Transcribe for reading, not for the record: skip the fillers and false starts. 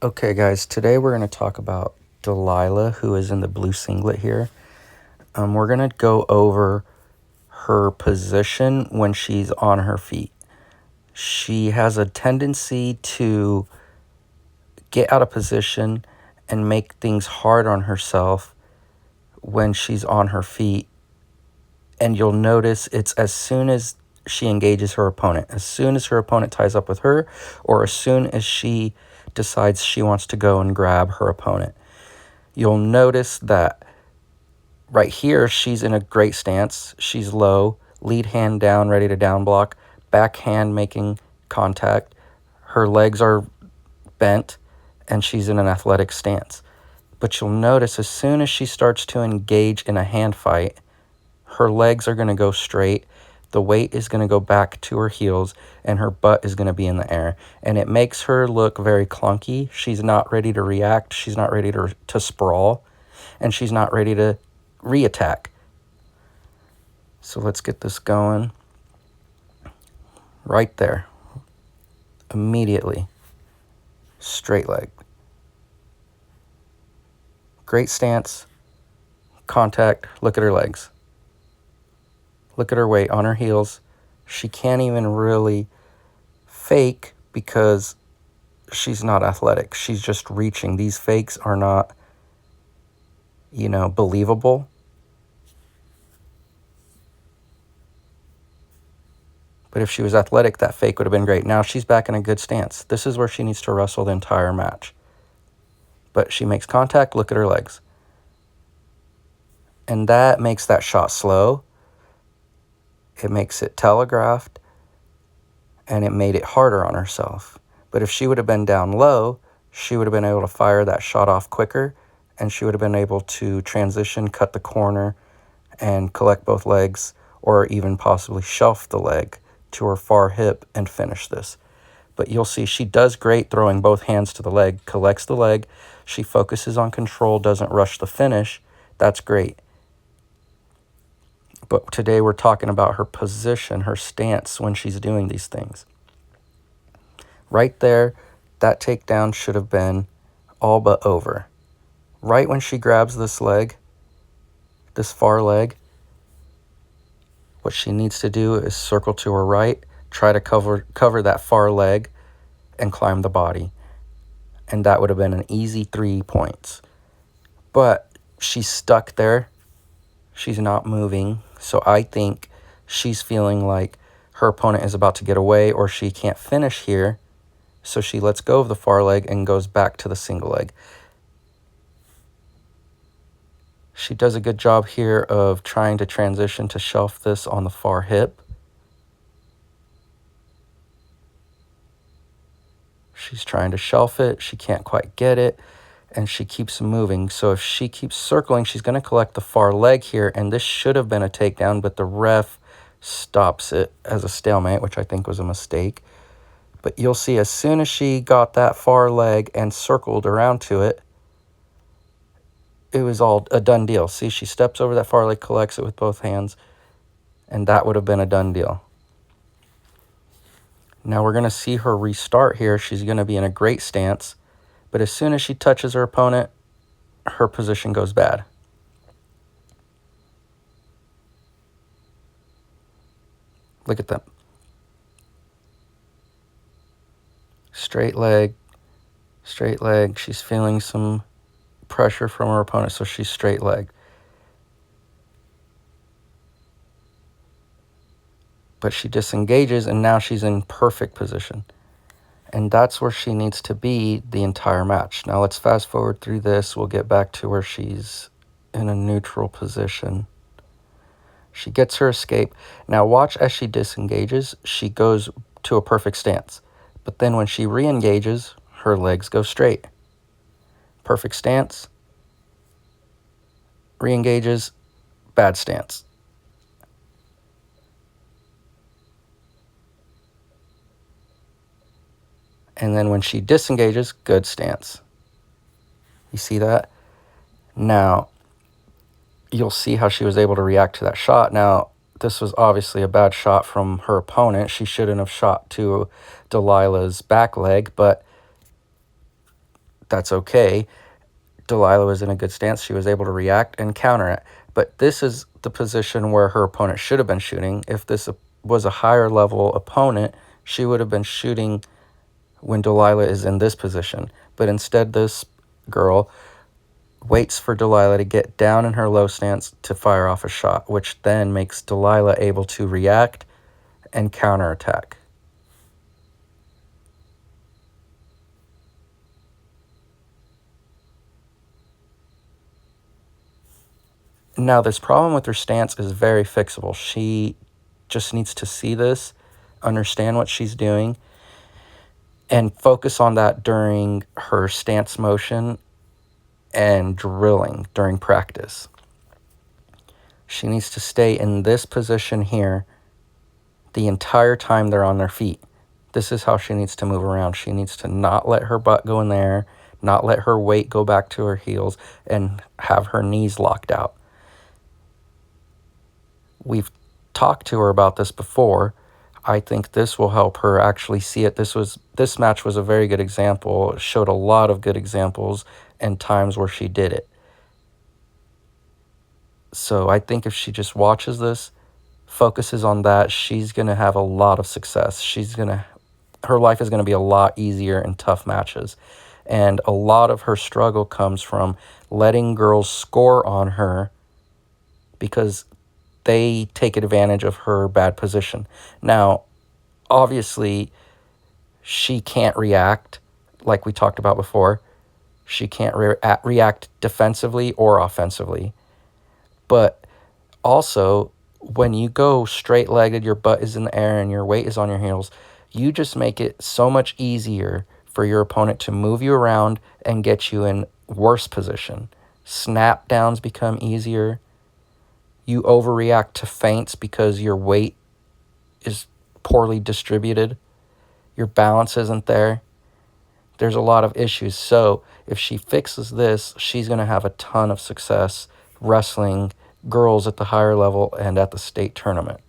Okay, guys, today we're going to talk about Delilah, who is in the blue singlet here. We're going to go over her position when she's on her feet. She has a tendency to get out of position and make things hard on herself when she's on her feet. And you'll notice it's as soon as she engages her opponent, as soon as her opponent ties up with her, or as soon as she decides she wants to go and grab her opponent. You'll notice that right here, she's in a great stance. She's low, lead hand down, ready to down block, back hand making contact. Her legs are bent, and she's in an athletic stance. But you'll notice as soon as she starts to engage in a hand fight, her legs are going to go straight, the weight is going to go back to her heels, and her butt is going to be in the air. And it makes her look very clunky. She's not ready to react. She's not ready to sprawl. And she's not ready to re-attack. So let's get this going. Right there. Immediately. Straight leg. Great stance. Contact. Look at her legs. Look at her weight on her heels. She can't even really fake because she's not athletic. She's just reaching. These fakes are not, believable. But if she was athletic, that fake would have been great. Now she's back in a good stance. This is where she needs to wrestle the entire match. But she makes contact. Look at her legs. And that makes that shot slow. It makes it telegraphed. And it made it harder on herself. But if she would have been down low, she would have been able to fire that shot off quicker. And she would have been able to transition, cut the corner, and collect both legs, or even possibly shelf the leg to her far hip and finish this. But you'll see she does great throwing both hands to the leg, collects the leg. She focuses on control, doesn't rush the finish. That's great. But today we're talking about her position, her stance when she's doing these things. Right there, that takedown should have been all but over. Right when she grabs this leg, this far leg, what she needs to do is circle to her right, try to cover that far leg, and climb the body. And that would have been an easy 3 points. But she's stuck there. She's not moving. So I think she's feeling like her opponent is about to get away or she can't finish here. So she lets go of the far leg and goes back to the single leg. She does a good job here of trying to transition to shelf this on the far hip. She's trying to shelf it. She can't quite get it. And she keeps moving. So if she keeps circling, she's going to collect the far leg here. And this should have been a takedown, but the ref stops it as a stalemate, which I think was a mistake. But you'll see as soon as she got that far leg and circled around to it, it was all a done deal. See, she steps over that far leg, collects it with both hands, and that would have been a done deal. Now we're going to see her restart here. She's going to be in a great stance, but as soon as she touches her opponent, her position goes bad. Look at them. Straight leg, straight leg. She's feeling some pressure from her opponent, so she's straight leg. But she disengages, and now she's in perfect position. And that's where she needs to be the entire match. Now let's fast forward through this. We'll get back to where she's in a neutral position. She gets her escape. Now watch as she disengages. She goes to a perfect stance. But then when she re-engages, her legs go straight. Perfect stance. Re-engages. Bad stance. And then when she disengages, good stance. You see that? Now, you'll see how she was able to react to that shot. Now, this was obviously a bad shot from her opponent. She shouldn't have shot to Delilah's back leg, but That's okay. Delilah was in a good stance. She was able to react and counter it. But this is the position where her opponent should have been shooting. If this was a higher level opponent, she would have been shooting when Delilah is in this position. But instead, this girl waits for Delilah to get down in her low stance to fire off a shot, which then makes Delilah able to react and counterattack. Now, this problem with her stance is very fixable. She just needs to see this, understand what she's doing, and focus on that during her stance motion and drilling during practice. She needs to stay in this position here the entire time they're on their feet. This is how she needs to move around. She needs to not let her butt go in there, not let her weight go back to her heels, and have her knees locked out. We've talked to her about this before. I think this will help her actually see it. This match was a very good example. It showed a lot of good examples and times where she did it. So I think if she just watches this, focuses on that, she's going to have a lot of success. Her life is going to be a lot easier in tough matches. And a lot of her struggle comes from letting girls score on her because they take advantage of her bad position. Now, obviously, she can't react like we talked about before. She can't react defensively or offensively. But also, when you go straight-legged, your butt is in the air and your weight is on your heels, you just make it so much easier for your opponent to move you around and get you in worse position. Snap downs become easier. You overreact to feints because your weight is poorly distributed. Your balance isn't there. There's a lot of issues. So if she fixes this, she's going to have a ton of success wrestling girls at the higher level and at the state tournament.